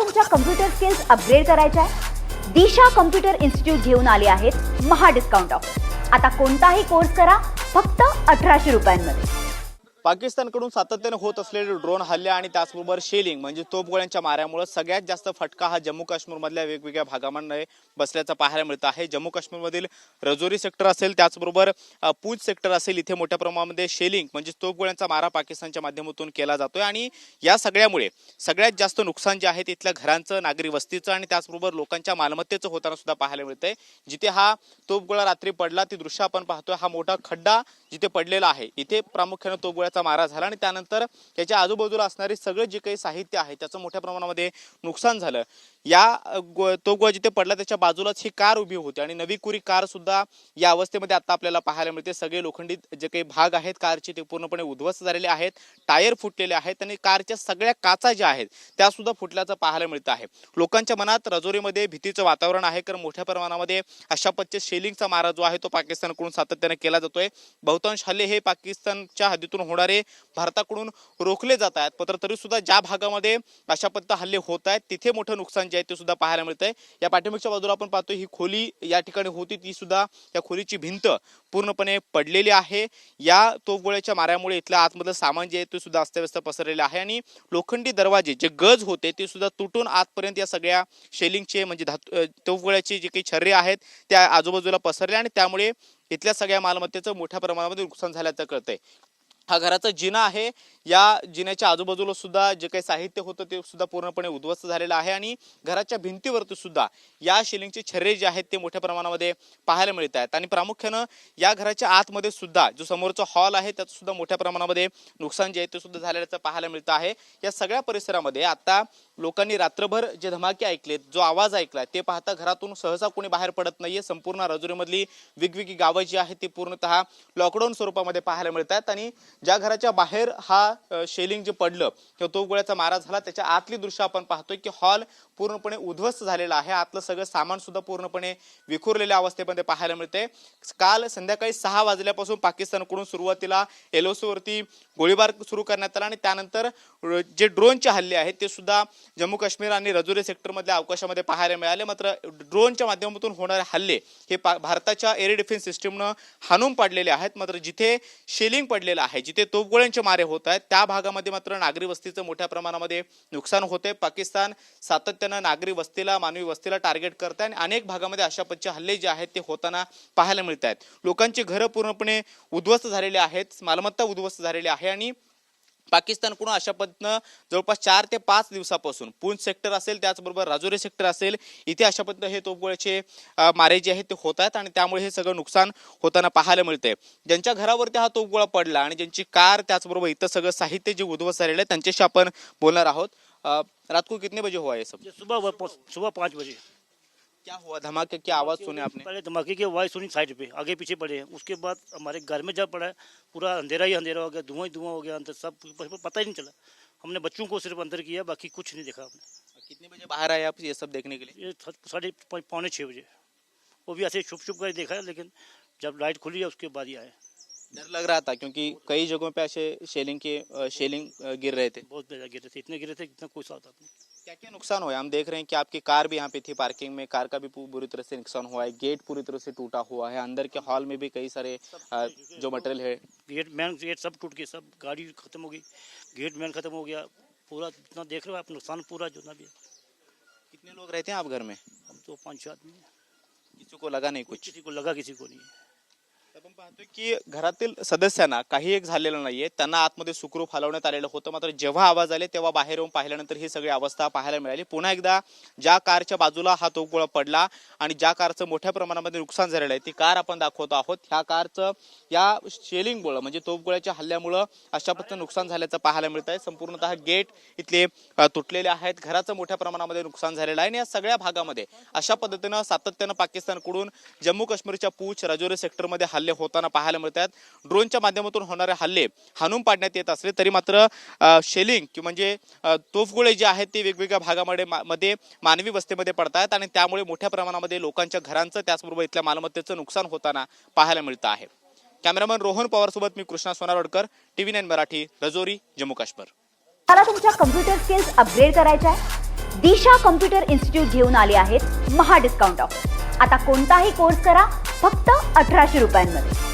तुमच्या computer skills upgrade करायच्या आहे? दिशा कम्प्युटर इन्स्टिट्यूट घेऊन आले आहेत महा डिस्काउंट ऑफर। आता कोणताही कोर्स करा फक्त 1800 रुपयांमध्ये। पाकिस्तानकडून सातत्याने होत असलेले ड्रोन हल्ले आणि त्याचबरोबर शेलिंग म्हणजे तोफगोळ्यांच्या माऱ्यामुळे सगळ्यात जास्त फटका हा जम्मू काश्मीरमधल्या वेगवेगळ्या भागांमध्ये बसल्याचं पाहायला मिळतं आहे। जम्मू काश्मीरमधील रजौरी सेक्टर असेल, त्याचबरोबर पूंछ सेक्टर असेल, इथे मोठ्या प्रमाणामध्ये शेलिंग म्हणजे तोफगोळ्यांचा मारा पाकिस्तानच्या माध्यमातून केला जातोय आणि या सगळ्यामुळे सगळ्यात जास्त नुकसान जे आहे तिथल्या घरांचं, नागरी वस्तीचं आणि त्याचबरोबर लोकांच्या मालमत्तेचं होताना सुद्धा पाहायला मिळतंय। जिथे हा तोफगोळा रात्री पडला ती दृश्य आपण पाहतोय, हा मोठा खड्डा जिथे पडलेला आहे इथे प्रामुख्याने तोफगोळ्याचा मारा झाला आणि त्यानंतर त्याच्या आजूबाजूला असणारे सगळे जे काही साहित्य आहे त्याचं मोठ्या प्रमाणामध्ये नुकसान झालं। या तोफगोळा जिथे पडला त्याच्या बाजूलाच ही कार उभी होती आणि नवी कुरी कार सुद्धा या अवस्थेमध्ये आता आपल्याला पाहायला मिळते। सगळे लोखंडी जे काही भाग आहेत कारचे ते पूर्णपणे उद्ध्वस्त झालेले आहेत, टायर फुटलेले आहेत आणि कारच्या सगळ्या काचा ज्या आहेत त्या सुद्धा फुटल्याचं पाहायला मिळतं आहे। लोकांच्या मनात रजौरीमध्ये भीतीचं वातावरण आहे, कारण मोठ्या प्रमाणामध्ये अशा पद्धतीच्या शेलिंगचा मारा जो आहे तो पाकिस्तानकडून सातत्याने केला जातोय। बहुतांश हल्ले हे पाकिस्तानच्या हद्दीतून होणारे भारताकडून रोखले जात आहेत, मात्र तरी सुद्धा ज्या भागामध्ये अशा पद्धतीचे हल्ले होत आहेत तिथे मोठं नुकसान जे आहे ते सुद्धा पाहायला मिळतंय। या पाठीमागच्या बाजूला आपण पाहतोय ही खोली या ठिकाणी होती, ती सुद्धा या खोलीची भिंत पूर्णपणे पडलेली आहे। या तोफगोळ्याच्या माऱ्यामुळे इथल्या आतमधलं सामान जे आहे ते सुद्धा अस्तव्यस्त पसरलेले आहे आणि लोखंडी दरवाजे जे गज होते ते सुद्धा तुटून आतपर्यंत या सगळ्या शेलिंगचे म्हणजे तोफगोळ्याचे जे काही छर्रे आहेत त्या आजूबाजूला पसरले आणि त्यामुळे इथल्या सगळ्या मालमत्तेचं मोठ्या प्रमाणामध्ये नुकसान झाल्याचं कळतंय। हा घराचा जिना आहे, या जिन्याच्या आजूबाजूला सुद्धा जे काही साहित्य होतं ते सुद्धा पूर्णपणे उद्ध्वस्त झालेलं आहे आणि घराच्या भिंतीवरती सुद्धा या शेलिंगचे छर्रे जे आहेत ते मोठ्या प्रमाणामध्ये पाहायला मिळत आहेत आणि प्रामुख्यानं या घराच्या आतमध्ये सुद्धा जो समोरचा हॉल आहे त्याचं सुद्धा मोठ्या प्रमाणामध्ये नुकसान जे आहे ते सुद्धा झालेलं पाहायला मिळतं आहे। या सगळ्या परिसरामध्ये आता लोकांनी रात्रभर जे धमाके ऐकलेत, जो आवाज ऐकला ते पाहता घरातून सहसा कोणी बाहेर पडत नाहीये। संपूर्ण रजौरीमधली वेगवेगळी गावं जी आहेत ती पूर्णतः लॉकडाऊन स्वरूपामध्ये पाहायला मिळतात आणि ज्या घराच्या बाहेर हा शेलिंग जे पडलं किंवा तोफगोळ्याचा मारा झाला त्याच्या आतली दृश्य आपण पाहतोय की हॉल पूर्णपणे उद्ध्वस्त झालेला आहे, आतलं सगळं सामान सुद्धा पूर्णपणे विखुरलेल्या अवस्थेमध्ये पाहायला मिळते। काल संध्याकाळी 6 वाजल्यापासून पाकिस्तानकडून सुरुवातीला LOC वरती गोळीबार सुरू करण्यात आला आणि त्यानंतर जे ड्रोनचे हल्ले आहेत ते सुद्धा जम्मू काश्मीर आणि रजौरी सेक्टरमधल्या अवकाशामध्ये पाहायला मिळाले। मात्र ड्रोनच्या माध्यमातून होणारे हल्ले हे भारताच्या एअर डिफेन्स सिस्टीमनं हाणून पाडलेले आहेत। मात्र जिथे शेलिंग पडलेलं आहे, जिथे तोफगोळ्यांचे मारे होत आहेत त्या भागामध्ये मात्र नागरी वस्तीचं मोठ्या प्रमाणामध्ये नुकसान होते। पाकिस्तान सातत्यानं नागरी वस्तीला, मानवी वस्तीला टार्गेट करत आहे आणि अनेक भागामध्ये अशा पद्धतीचे हल्ले जे आहेत ते होताना पाहायला मिळत आहेत। लोकांची घरं पूर्णपणे उद्ध्वस्त झालेली आहेत, मालमत्ता उद्ध्वस्त झालेली आहे आणि पाकिस्तानकडून अशा पद्धतीनं जवळपास 4 ते 5 दिवसापासून पूंछ सेक्टर असेल, त्याचबरोबर राजौरी सेक्टर असेल, इथे अशा पद्धतीने हे तोफगोळ्याचे मारे जे आहेत ते होत आहेत आणि त्यामुळे हे सगळं नुकसान होताना पाहायला मिळतंय। ज्यांच्या घरावरती हा तोफगोळा पडला आणि ज्यांची कार त्याचबरोबर इतर सगळं साहित्य जे उद्ध्वस्त झालेलं आहे त्यांच्याशी आपण बोलणार आहोत। रात को कितने बजे हुआ ये सब? सुबह 5 बजे। क्या हुआ? धमाके की आवाज सुने आपने? पहले धमाके की आवाज़ सुनी साइड पे, आगे पीछे पड़े हैं। उसके बाद हमारे घर में जब पड़ा पूरा अंधेरा ही अंधेरा हो गया, धुआं ही धुआं हो गया अंदर, सब पता ही नहीं चला। हमने बच्चों को सिर्फ अंदर किया, बाकी कुछ नहीं देखा हमने। कितने बजे बाहर आए आप ये सब देखने के लिए? ये 5:45 बजे, वो भी ऐसे छुप छुप कर देखा है, लेकिन जब लाइट खुली है उसके बाद ही आए। डर लग रहा था क्योंकि कई जगहों पे ऐसे शेलिंग गिर रहे थे। बहुत ज़्यादा गिरे थे, इतने गिरे थे इतना कोई साथ नहीं। क्या क्या नुकसान हुआ? हम देख रहे हैं कि आपकी कार भी यहाँ पे थी पार्किंग में, कार का भी बुरी तरह से नुकसान हुआ है, गेट पूरी तरह से टूटा हुआ है, अंदर के हॉल में भी कई सारे जो मटेरियल है, गेट मैन गेट सब टूट गए, सब गाड़ी खत्म हो गई, गेट मैन खत्म हो गया पूरा। जितना देख रहे हो आप नुकसान पूरा जितना भी है। कितने लोग रहते हैं आप घर में? हम तो 5-6 आदमी हैं। किसी को लगा नहीं कुछ? किसी को लगा, किसी को नहीं। आपण पाहतोय की घरातील सदस्यांना काही एक झालेलं नाहीये, त्यांना आतमध्ये सुखरूप हलवण्यात आलेलं होतं। मात्र जेव्हा आवाज आले तेव्हा बाहेर येऊन पाहिल्यानंतर ही सगळी अवस्था पाहायला मिळाली। पुन्हा एकदा ज्या कारच्या बाजूला हा तोफगोळा पडला आणि ज्या कारचं मोठ्या प्रमाणामध्ये नुकसान झालेलं आहे ती कार आपण दाखवतो आहोत। ह्या कारचं या शेलिंगमुळे म्हणजे तोफगोळ्याच्या हल्ल्यामुळे अशा पद्धतीने नुकसान झाल्याचं पाहायला मिळत आहे। संपूर्णतः गेट इथले तुटलेले आहेत, घराचं मोठ्या प्रमाणामध्ये नुकसान झालेलं आहे आणि या सगळ्या भागामध्ये अशा पद्धतीनं सातत्यानं पाकिस्तानकडून जम्मू काश्मीरच्या पूंछ राजौरी सेक्टरमध्ये हल्ले होताना पाहायला मिळतात। ड्रोनच्या माध्यमातून होणारे हल्ले हाणून पाडण्यात येत असले तरी मात्र शेलिंग म्हणजे तोफगोळे जे आहेत ते वेगवेगळ्या भागामध्ये मानवी वस्तीमध्ये पडतात आणि त्यामुळे मोठ्या प्रमाणामध्ये लोकांच्या घरांचं त्याचबरोबर इथल्या मालमत्तेचं नुकसान होताना पाहायला मिळतं आहे। कॅमेरामन रोहन पवार सोबत मी कृष्णा सोनारवडकर, TV9 मराठी, रजौरी, जम्मू काश्मीर। मला तुमच्या कम्प्युटर स्किल्स अपग्रेड करायच्या आहे? दिशा कम्प्युटर इन्स्टिट्यूट घेऊन आले आहेत महा डिस्काउंट ऑफर। आता कोणताही कोर्स करा फक्त 1800 रुपयांमध्ये।